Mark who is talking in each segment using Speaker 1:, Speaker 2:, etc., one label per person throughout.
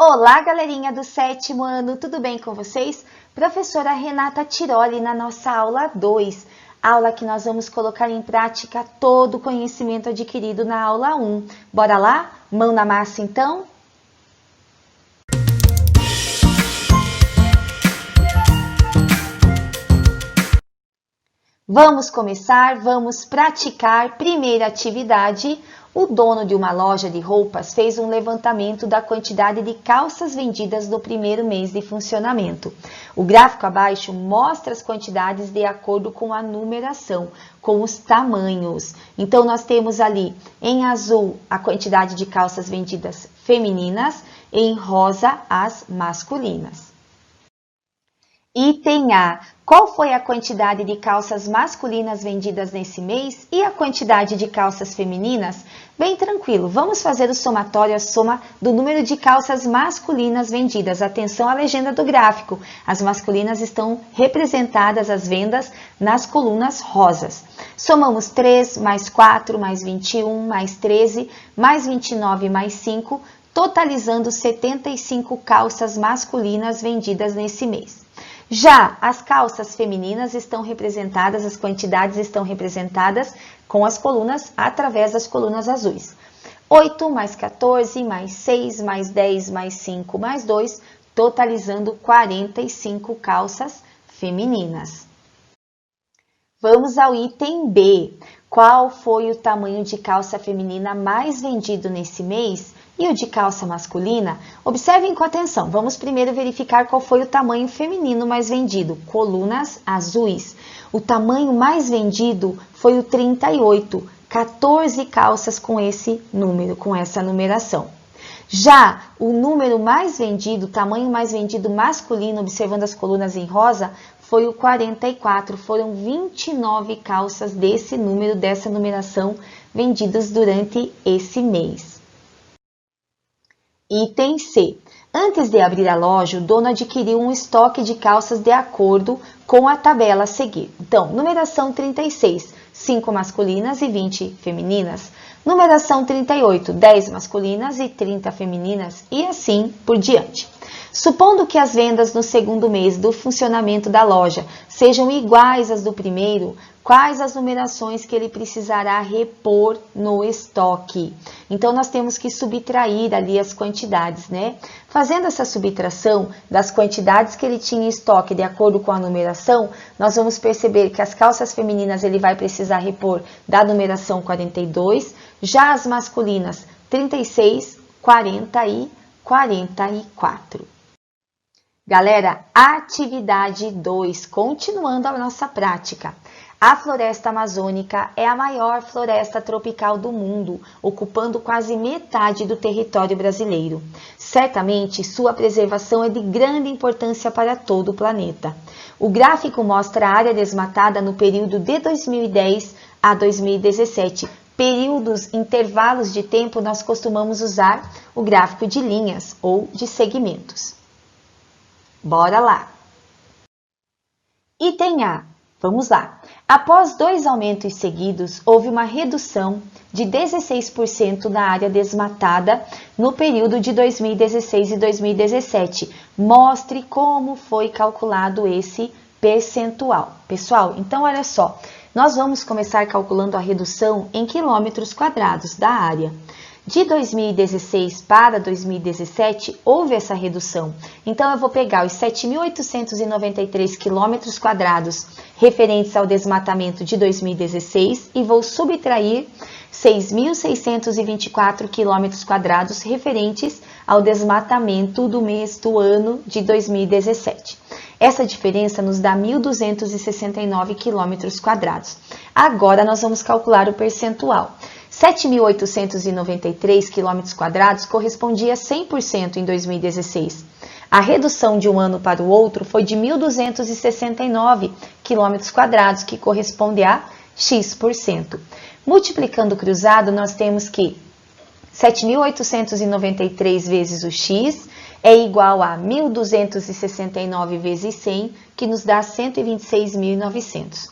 Speaker 1: Olá, galerinha do 7º ano, tudo bem com vocês? Professora Renata Tiroli na nossa aula 2, aula que nós vamos colocar em prática todo o conhecimento adquirido na aula 1. Bora lá? Mão na massa então? Vamos começar, vamos praticar. Primeira atividade. O dono de uma loja de roupas fez um levantamento da quantidade de calças vendidas no primeiro mês de funcionamento. O gráfico abaixo mostra as quantidades de acordo com a numeração, com os tamanhos. Então, nós temos ali em azul a quantidade de calças vendidas femininas, em rosa as masculinas. Item A. Qual foi a quantidade de calças masculinas vendidas nesse mês e a quantidade de calças femininas? Bem tranquilo, vamos fazer o somatório, a soma do número de calças masculinas vendidas. Atenção à legenda do gráfico. As masculinas estão representadas, as vendas, nas colunas rosas. Somamos 3 mais 4 mais 21 mais 13 mais 29 mais 5, totalizando 75 calças masculinas vendidas nesse mês. Já as calças femininas estão representadas, as quantidades estão representadas com as colunas, através das colunas azuis. 8 mais 14 mais 6 mais 10 mais 5 mais 2, totalizando 45 calças femininas. Vamos ao item B. Qual foi o tamanho de calça feminina mais vendido nesse mês? E o de calça masculina? Observem com atenção. Vamos primeiro verificar qual foi o tamanho feminino mais vendido. Colunas azuis. O tamanho mais vendido foi o 38. 14 calças com esse número, com essa numeração. Já o número mais vendido, o tamanho mais vendido masculino, observando as colunas em rosa, foi o 44. Foram 29 calças desse número, dessa numeração, vendidas durante esse mês. Item C. Antes de abrir a loja, o dono adquiriu um estoque de calças de acordo com a tabela a seguir. Então, numeração 36, 5 masculinas e 20 femininas. Numeração 38, 10 masculinas e 30 femininas, e assim por diante. Supondo que as vendas no segundo mês do funcionamento da loja sejam iguais às do primeiro, quais as numerações que ele precisará repor no estoque? Então, nós temos que subtrair ali as quantidades, né? Fazendo essa subtração das quantidades que ele tinha em estoque de acordo com a numeração, nós vamos perceber que as calças femininas ele vai precisar repor da numeração 42, já as masculinas 36, 40 e 44. Galera, atividade 2, continuando a nossa prática. A floresta amazônica é a maior floresta tropical do mundo, ocupando quase metade do território brasileiro. Certamente, sua preservação é de grande importância para todo o planeta. O gráfico mostra a área desmatada no período de 2010 a 2017. Intervalos de tempo, nós costumamos usar o gráfico de linhas ou de segmentos. Bora lá! Item A. Vamos lá. Após 2 aumentos seguidos, houve uma redução de 16% na área desmatada no período de 2016 e 2017. Mostre como foi calculado esse percentual. Pessoal, então olha só, nós vamos começar calculando a redução em quilômetros quadrados da área. De 2016 para 2017, houve essa redução. Então, eu vou pegar os 7.893 quilômetros quadrados referentes ao desmatamento de 2016 e vou subtrair 6.624 quilômetros quadrados referentes ao desmatamento do ano de 2017. Essa diferença nos dá 1.269 quilômetros quadrados. Agora, nós vamos calcular o percentual. 7.893 quilômetros quadrados correspondia a 100% em 2016. A redução de um ano para o outro foi de 1.269 quilômetros quadrados, que corresponde a X%. Multiplicando o cruzado, nós temos que 7.893 vezes o X é igual a 1.269 vezes 100, que nos dá 126.900.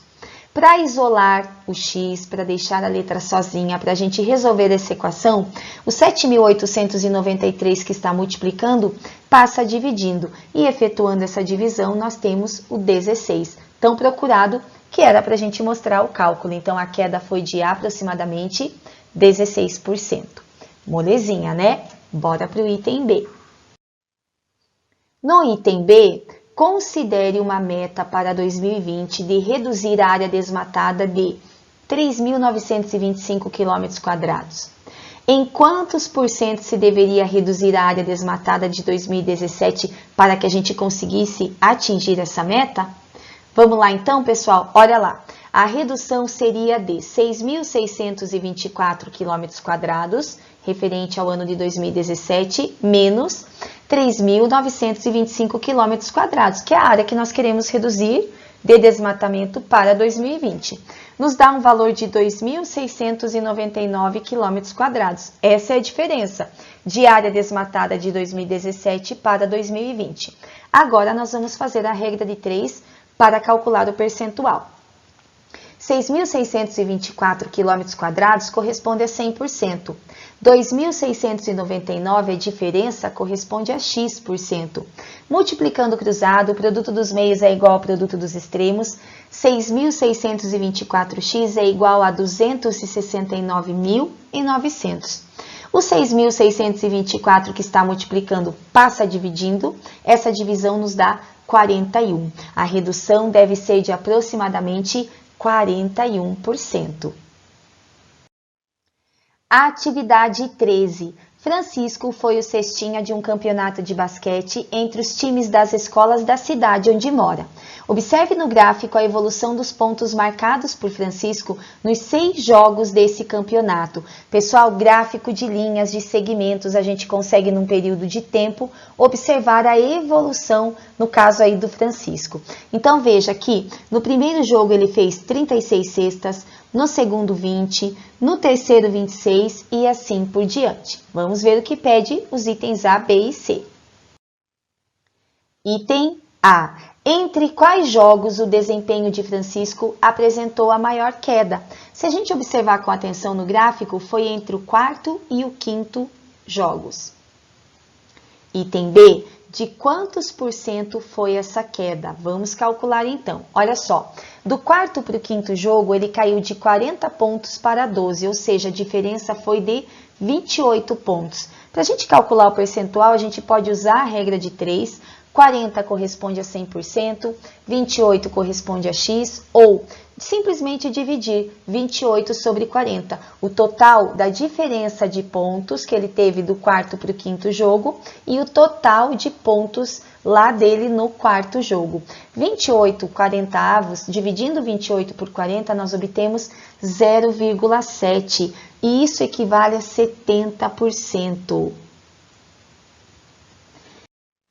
Speaker 1: Para isolar o x, para deixar a letra sozinha, para a gente resolver essa equação, o 7.893 que está multiplicando passa dividindo. E efetuando essa divisão, nós temos o 16, tão procurado, que era para a gente mostrar o cálculo. Então, a queda foi de aproximadamente 16%. Molezinha, né? Bora para o item B. No item B, considere uma meta para 2020 de reduzir a área desmatada de 3.925 km². Em quantos por cento se deveria reduzir a área desmatada de 2017 para que a gente conseguisse atingir essa meta? Vamos lá então, pessoal? Olha lá. A redução seria de 6.624 km², referente ao ano de 2017, menos 3.925 km², que é a área que nós queremos reduzir de desmatamento para 2020. Nos dá um valor de 2.699 km². Essa é a diferença de área desmatada de 2017 para 2020. Agora, nós vamos fazer a regra de 3 para calcular o percentual. 6.624 km² corresponde a 100%. 2.699, a diferença, corresponde a x%. Multiplicando o cruzado, o produto dos meios é igual ao produto dos extremos. 6.624x é igual a 269.900. O 6.624 que está multiplicando passa dividindo. Essa divisão nos dá 41. A redução deve ser de aproximadamente 41%. Atividade 13. Francisco foi o cestinha de um campeonato de basquete entre os times das escolas da cidade onde mora. Observe no gráfico a evolução dos pontos marcados por Francisco nos 6 jogos desse campeonato. Pessoal, gráfico de linhas, de segmentos, a gente consegue num período de tempo observar a evolução, no caso aí do Francisco. Então veja aqui, no primeiro jogo ele fez 36 cestas, no segundo 20, no terceiro 26 e assim por diante. Vamos ver o que pede os itens A, B e C. Item A. Entre quais jogos o desempenho de Francisco apresentou a maior queda? Se a gente observar com atenção no gráfico, foi entre o quarto e o quinto jogos. Item B. De quantos por cento foi essa queda? Vamos calcular então. Olha só, do quarto para o quinto jogo, ele caiu de 40 pontos para 12, ou seja, a diferença foi de 28 pontos. Para a gente calcular o percentual, a gente pode usar a regra de 3, 40 corresponde a 100%, 28 corresponde a x, ou simplesmente dividir 28 sobre 40. O total da diferença de pontos que ele teve do quarto para o quinto jogo e o total de pontos lá dele no quarto jogo. 28 40avos, dividindo 28 por 40, nós obtemos 0,7 e isso equivale a 70%.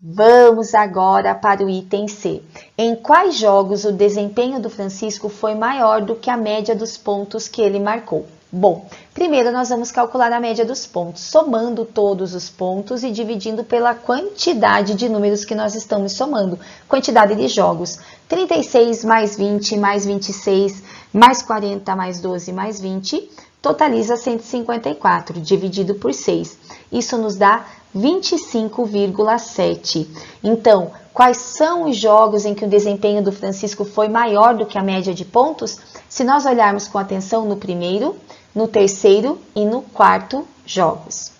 Speaker 1: Vamos agora para o item C. Em quais jogos o desempenho do Francisco foi maior do que a média dos pontos que ele marcou? Bom, primeiro nós vamos calcular a média dos pontos, somando todos os pontos e dividindo pela quantidade de números que nós estamos somando. Quantidade de jogos. 36 mais 20 mais 26 mais 40 mais 12 mais 20 totaliza 154, dividido por 6. Isso nos dá 25,7. Então, quais são os jogos em que o desempenho do Francisco foi maior do que a média de pontos? Se nós olharmos com atenção no primeiro, no terceiro e no quarto jogos.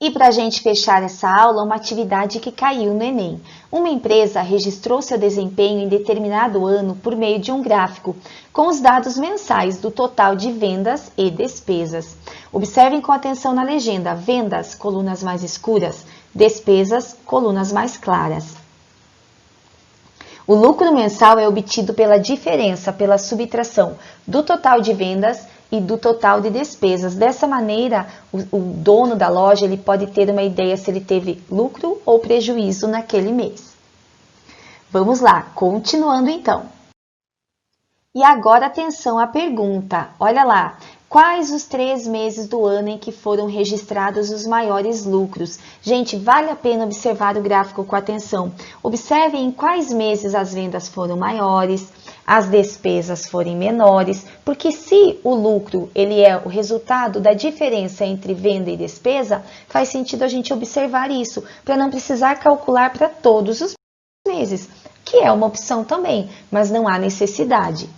Speaker 1: E para a gente fechar essa aula, uma atividade que caiu no Enem. Uma empresa registrou seu desempenho em determinado ano por meio de um gráfico, com os dados mensais do total de vendas e despesas. Observem com atenção na legenda, vendas, colunas mais escuras, despesas, colunas mais claras. O lucro mensal é obtido pela diferença, pela subtração do total de vendas e do total de despesas. Dessa maneira, o dono da loja ele pode ter uma ideia se ele teve lucro ou prejuízo naquele mês. Vamos lá, continuando então. E agora atenção à pergunta. Olha lá, Quais os 3 meses do ano em que foram registrados os maiores lucros? Gente, vale a pena observar o gráfico com atenção. Observe em quais meses as vendas foram maiores, as despesas forem menores, porque se o lucro ele é o resultado da diferença entre venda e despesa, faz sentido a gente observar isso, para não precisar calcular para todos os meses, que é uma opção também, mas não há necessidade.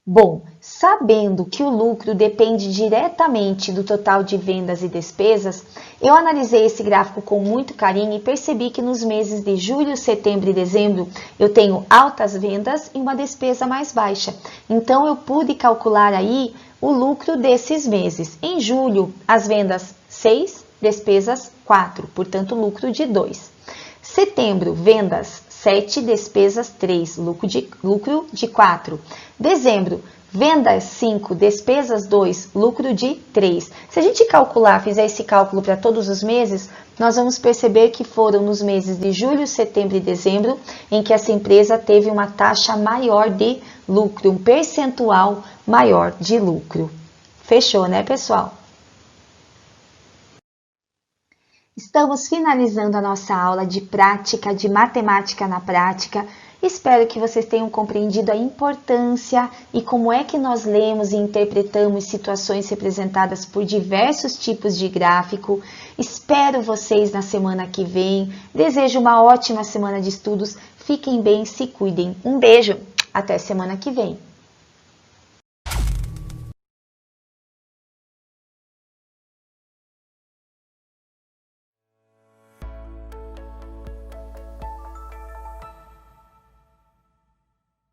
Speaker 1: Bom, sabendo que o lucro depende diretamente do total de vendas e despesas, eu analisei esse gráfico com muito carinho e percebi que nos meses de julho, setembro e dezembro eu tenho altas vendas e uma despesa mais baixa. Então eu pude calcular aí o lucro desses meses. Em julho, as vendas 6, despesas 4, portanto lucro de 2. Setembro, vendas 7, despesas 3, lucro de 4. Dezembro, vendas 5, despesas 2, lucro de 3. Se a gente calcular, fizer esse cálculo para todos os meses, nós vamos perceber que foram nos meses de julho, setembro e dezembro em que essa empresa teve uma taxa maior de lucro, um percentual maior de lucro. Fechou, né, pessoal? Estamos finalizando a nossa aula de prática, de matemática na prática. Espero que vocês tenham compreendido a importância e como é que nós lemos e interpretamos situações representadas por diversos tipos de gráfico. Espero vocês na semana que vem. Desejo uma ótima semana de estudos. Fiquem bem, se cuidem. Um beijo, até semana que vem.